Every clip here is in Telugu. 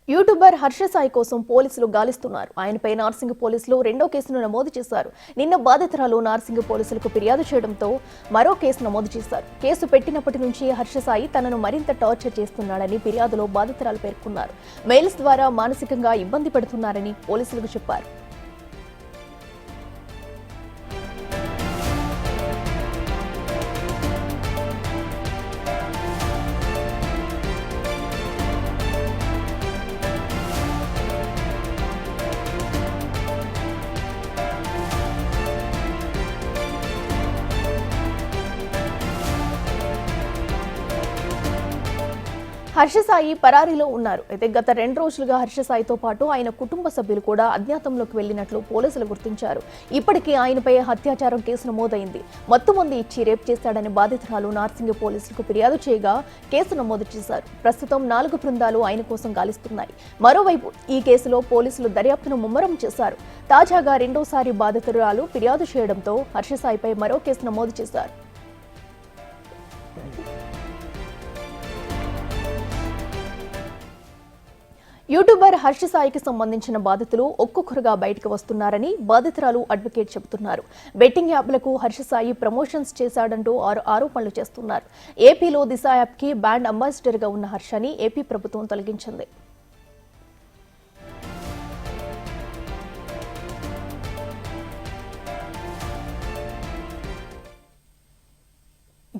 యూట్యూబర్ హర్ష సాయి కోసం పోలీసులు గాలిస్తున్నారు. ఆయనపై నార్సింగ్ పోలీసులు రెండో కేసును నమోదు చేశారు. నిన్న బాధితురాలు నార్సింగ్ పోలీసులకు ఫిర్యాదు చేయడంతో మరో కేసు నమోదు చేశారు. కేసు పెట్టినప్పటి నుంచి హర్ష సాయి తనను మరింత టార్చర్ చేస్తున్నాడని ఫిర్యాదులో బాధితురాలు పేర్కొన్నారు. మెయిల్స్ ద్వారా మానసికంగా ఇబ్బంది పెడుతున్నారని పోలీసులకు చెప్పారు. హర్ష సాయి పరారీలో ఉన్నారు. అయితే గత 2 రోజులుగా హర్ష సాయితో పాటు ఆయన కుటుంబ సభ్యులు కూడా అజ్ఞాతంలోకి వెళ్లినట్లు పోలీసులు గుర్తించారు. ఇప్పటికీ ఆయనపై అత్యాచారం కేసు నమోదైంది. మత్తుమంది ఇచ్చి రేప్ చేశాడని బాధితురాలు నార్సింగ్ పోలీసులకు ఫిర్యాదు చేయగా కేసు నమోదు చేశారు. ప్రస్తుతం 4 బృందాలు ఆయన కోసం గాలిస్తున్నాయి. మరోవైపు ఈ కేసులో పోలీసులు దర్యాప్తును ముమ్మరం చేశారు. తాజాగా రెండోసారి బాధితురాలు ఫిర్యాదు చేయడంతో హర్ష సాయిపై మరో కేసు నమోదు చేశారు. యూట్యూబర్ హర్ష సాయికి సంబంధించిన బాధితులు ఒక్కొక్కరుగా బయటకు వస్తున్నారని బాధితురాలు అడ్వకేట్ చెబుతున్నారు. బెట్టింగ్ యాప్లకు హర్ష సాయి ప్రమోషన్స్ చేశాడంటూ ఆరోపణలు చేస్తున్నారు. ఏపీలో దిశ యాప్కి బ్రాండ్ అంబాసిడర్గా ఉన్న హర్షని ఏపీ ప్రభుత్వం తొలగించింది.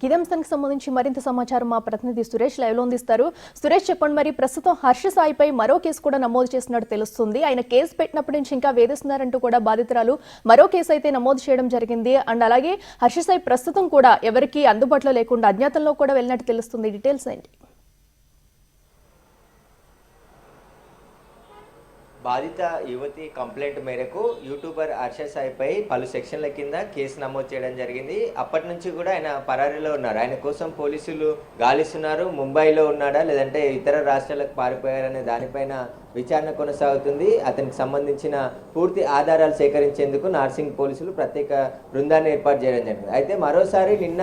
ఇదే అంశానికి సంబంధించి మరింత సమాచారం మా ప్రతినిధి సురేష్ లైవ్ లో అందిస్తారు. సురేష్, చెప్పండి, మరి ప్రస్తుతం హర్ష సాయిపై మరో కేసు కూడా నమోదు చేసినట్టు తెలుస్తుంది. ఆయన కేసు పెట్టినప్పటి నుంచి ఇంకా వేధిస్తున్నారంటూ కూడా బాధితురాలు మరో కేసు అయితే నమోదు చేయడం జరిగింది. అండ్ అలాగే హర్ష సాయి ప్రస్తుతం కూడా ఎవరికి అందుబాటులో లేకుండా అజ్ఞాతంలో కూడా వెళ్ళినట్టు తెలుస్తుంది. డీటెయిల్స్ ఏంటి? బాధిత యువతి కంప్లైంట్ మేరకు యూట్యూబర్ హర్ష సాయిపై పలు సెక్షన్ల కింద కేసు నమోదు చేయడం జరిగింది. అప్పటి నుంచి కూడా ఆయన పరారీలో ఉన్నారు. ఆయన కోసం పోలీసులు గాలిస్తున్నారు. ముంబైలో ఉన్నాడా లేదంటే ఇతర రాష్ట్రాలకు పారిపోయారనే దానిపైన విచారణ కొనసాగుతుంది. అతనికి సంబంధించిన పూర్తి ఆధారాలు సేకరించేందుకు నార్సింగ్ పోలీసులు ప్రత్యేక బృందాన్ని ఏర్పాటు చేయడం జరిగింది. అయితే మరోసారి నిన్న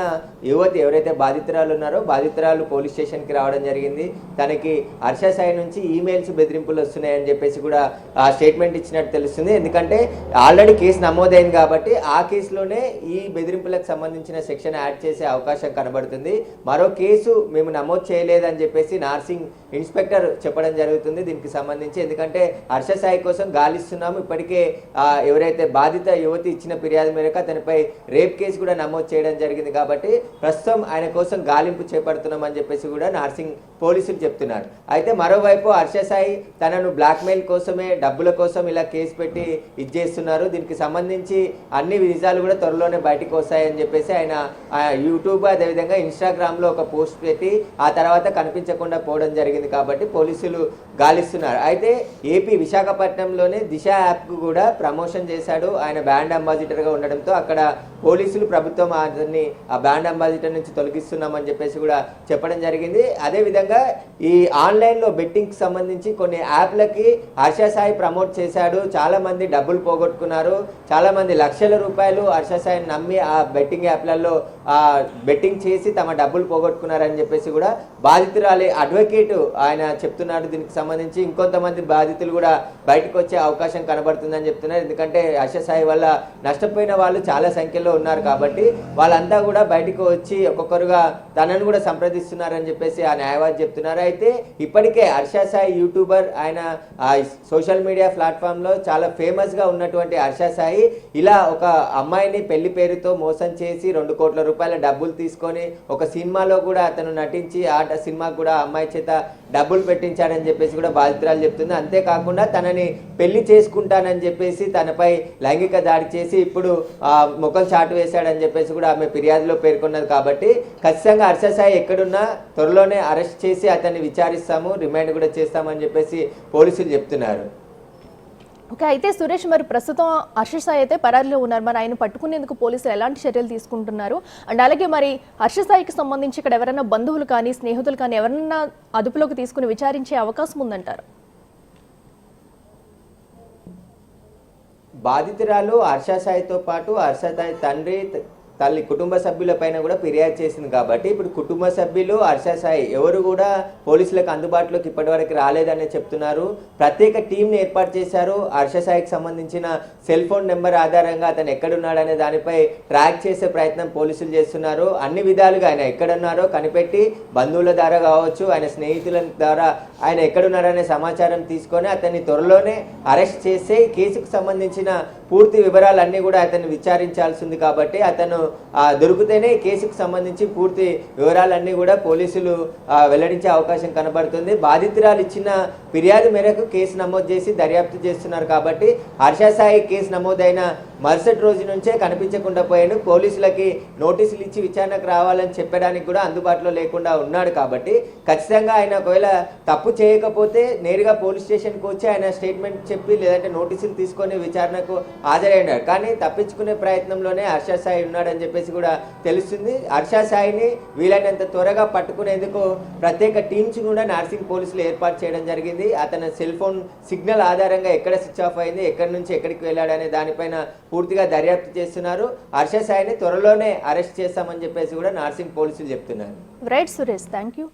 యువతి ఎవరైతే బాధితురాలు ఉన్నారో బాధితురాలు పోలీస్ స్టేషన్కి రావడం జరిగింది. తనకి హర్ష సాయి నుంచి ఈమెయిల్స్ బెదిరింపులు వస్తున్నాయని చెప్పేసి కూడా స్టేట్మెంట్ ఇచ్చినట్టు తెలుస్తుంది. ఎందుకంటే ఆల్రెడీ కేసు నమోదైంది కాబట్టి ఆ కేసులోనే ఈ బెదిరింపులకు సంబంధించిన సెక్షన్ యాడ్ చేసే అవకాశం కనబడుతుంది. మరో కేసు మేము నమోదు చేయలేదని చెప్పేసి నార్సింగ్ ఇన్స్పెక్టర్ చెప్పడం జరుగుతుంది దీనికి సంబంధించి. ఎందుకంటే హర్ష సాయి కోసం గాలిస్తున్నాము. ఇప్పటికే ఎవరైతే బాధిత యువతి ఇచ్చిన ఫిర్యాదు మేరకు అతనిపై రేప్ కేసు కూడా నమోదు చేయడం జరిగింది కాబట్టి ప్రస్తుతం ఆయన కోసం గాలింపు చేపడుతున్నామని చెప్పేసి కూడా నార్సింగ్ పోలీసులు చెప్తున్నారు. అయితే మరోవైపు హర్ష సాయి తనను బ్లాక్మెయిల్ కోసమే డబ్బుల కోసం ఇలా కేసు పెట్టి ఇచ్చేస్తున్నారు. దీనికి సంబంధించి అన్ని నిజాలు కూడా త్వరలోనే బయటకు వస్తాయని చెప్పేసి ఆయన యూట్యూబ్ అదేవిధంగా ఇన్స్టాగ్రామ్లో ఒక పోస్ట్ పెట్టి ఆ తర్వాత కనిపించకుండా పోవడం జరిగింది కాబట్టి పోలీసులు గాలిస్తున్నారు. అయితే ఏపీ విశాఖపట్నంలోనే దిశ యాప్కు కూడా ప్రమోషన్ చేశాడు. ఆయన బ్రాండ్ అంబాసిడర్గా ఉండడంతో అక్కడ పోలీసులు ప్రభుత్వం అతన్ని ఆ బ్రాండ్ అంబాసిడర్ నుంచి తొలగిస్తున్నామని చెప్పేసి కూడా చెప్పడం జరిగింది. అదేవిధంగా ఈ ఆన్లైన్లో బెట్టింగ్కి సంబంధించి కొన్ని యాప్లకి హర్ష సాయి ప్రమోట్ చేశాడు. చాలామంది డబ్బులు పోగొట్టుకున్నారు. చాలామంది లక్షల రూపాయలు హర్ష సాయిని నమ్మి ఆ బెట్టింగ్ యాప్లలో బెట్టింగ్ చేసి తమ డబ్బులు పోగొట్టుకున్నారని చెప్పేసి కూడా బాధితురాలి అడ్వకేట్ ఆయన చెప్తున్నాడు. దీనికి సంబంధించి ఇంకొంతమంది బాధితులు కూడా బయటకు వచ్చే అవకాశం కనబడుతుందని చెప్తున్నారు. ఎందుకంటే హర్ష సాయి వల్ల నష్టపోయిన వాళ్ళు చాలా సంఖ్యలో ఉన్నారు కాబట్టి వాళ్ళంతా కూడా బయటకు వచ్చి ఒక్కొక్కరుగా తనను కూడా సంప్రదిస్తున్నారని చెప్పేసి ఆ న్యాయవాది చెప్తున్నారు. అయితే ఇప్పటికే హర్ష సాయి యూట్యూబర్, ఆయన సోషల్ మీడియా ప్లాట్ఫామ్లో చాలా ఫేమస్గా ఉన్నటువంటి హర్ష సాయి ఇలా ఒక అమ్మాయిని పెళ్లి పేరుతో మోసం చేసి 2 కోట్ల రూపాయల డబ్బులు తీసుకొని ఒక సినిమాలో కూడా అతను నటించి ఆ సినిమాకు కూడా అమ్మాయి చేత డబ్బులు పెట్టించాడని చెప్పేసి కూడా బాధితురాలు చెప్తుంది. అంతేకాకుండా తనని పెళ్లి చేసుకుంటానని చెప్పేసి తనపై లైంగిక దాడి చేసి ఇప్పుడు ముఖం చాటు వేశాడని చెప్పేసి కూడా ఆమె ఫిర్యాదులో పేర్కొన్నది. కాబట్టి ఖచ్చితంగా హర్ష సాయి ఎక్కడున్నా త్వరలోనే అరెస్ట్ చేసి అతన్ని విచారిస్తాము, రిమాండ్ కూడా చేస్తామని చెప్పేసి పోలీసులు చెప్తున్నారు. ఓకే, అయితే సురేష్, మరి ప్రస్తుతం హర్ష సాయి అయితే పరారీలో ఉన్నారు. మరి ఆయన పట్టుకునేందుకు పోలీసులు ఎలాంటి చర్యలు తీసుకుంటున్నారు? అండ్ అలాగే మరి హర్ష సాయికి సంబంధించి ఇక్కడ ఎవరైనా బంధువులు కానీ స్నేహితులు కానీ ఎవరైనా అదుపులోకి తీసుకుని విచారించే అవకాశం ఉందంటారు? బాధితురాలు హర్ష సాయితో పాటు హర్ష సాయి తండ్రి తల్లి కుటుంబ సభ్యులపైన కూడా ఫిర్యాదు చేసింది కాబట్టి ఇప్పుడు కుటుంబ సభ్యులు హర్ష సాయి ఎవరు కూడా పోలీసులకు అందుబాటులోకి ఇప్పటివరకు రాలేదని చెప్తున్నారు. ప్రత్యేక టీంని ఏర్పాటు చేశారు. హర్ష సాయికి సంబంధించిన సెల్ ఫోన్ నెంబర్ ఆధారంగా అతను ఎక్కడున్నాడనే దానిపై ట్రాక్ చేసే ప్రయత్నం పోలీసులు చేస్తున్నారు. అన్ని విధాలుగా ఆయన ఎక్కడున్నారో కనిపెట్టి బంధువుల ద్వారా కావచ్చు, ఆయన స్నేహితుల ద్వారా ఆయన ఎక్కడున్నారనే సమాచారం తీసుకొని అతన్ని త్వరలోనే అరెస్ట్ చేసి కేసుకు సంబంధించిన పూర్తి వివరాలన్నీ కూడా అతన్ని విచారించాల్సి ఉంది. కాబట్టి అతను దొరికితేనే కేసుకు సంబంధించి పూర్తి వివరాలన్నీ కూడా పోలీసులు వెల్లడించే అవకాశం కనబడుతుంది. బాధితురాలు ఇచ్చిన ఫిర్యాదు మేరకు కేసు నమోదు చేసి దర్యాప్తు చేస్తున్నారు. కాబట్టి హర్ష సాయి కేసు నమోదైన మరుసటి రోజు నుంచే కనిపించకుండా పోయాడు. పోలీసులకి నోటీసులు ఇచ్చి విచారణకు రావాలని చెప్పడానికి కూడా అందుబాటులో లేకుండా ఉన్నాడు. కాబట్టి ఖచ్చితంగా ఆయన ఒకవేళ తప్పు చేయకపోతే నేరుగా పోలీస్ స్టేషన్కి వచ్చి ఆయన స్టేట్మెంట్ చెప్పి లేదంటే నోటీసులు తీసుకొని విచారణకు హాజరైనాడు. కానీ తప్పించుకునే ప్రయత్నంలోనే హర్ష సాయి ఉన్నాడని చెప్పేసి కూడా తెలుస్తుంది. హర్ష సాయిని వీలైనంత త్వరగా పట్టుకునేందుకు ప్రత్యేక టీమ్స్ కూడా నార్సింగ్ పోలీసులు ఏర్పాటు చేయడం జరిగింది. అతని సెల్ ఫోన్ సిగ్నల్ ఆధారంగా ఎక్కడ స్విచ్ ఆఫ్ అయింది, ఎక్కడి నుంచి ఎక్కడికి వెళ్ళాడనే దానిపైన పూర్తిగా దర్యాప్తు చేస్తున్నారు. హర్ష సాయిని త్వరలోనే అరెస్ట్ చేస్తామని చెప్పేసి కూడా నార్సింగ్ పోలీసులు చెప్తున్నారు. Right Suresh, thank you.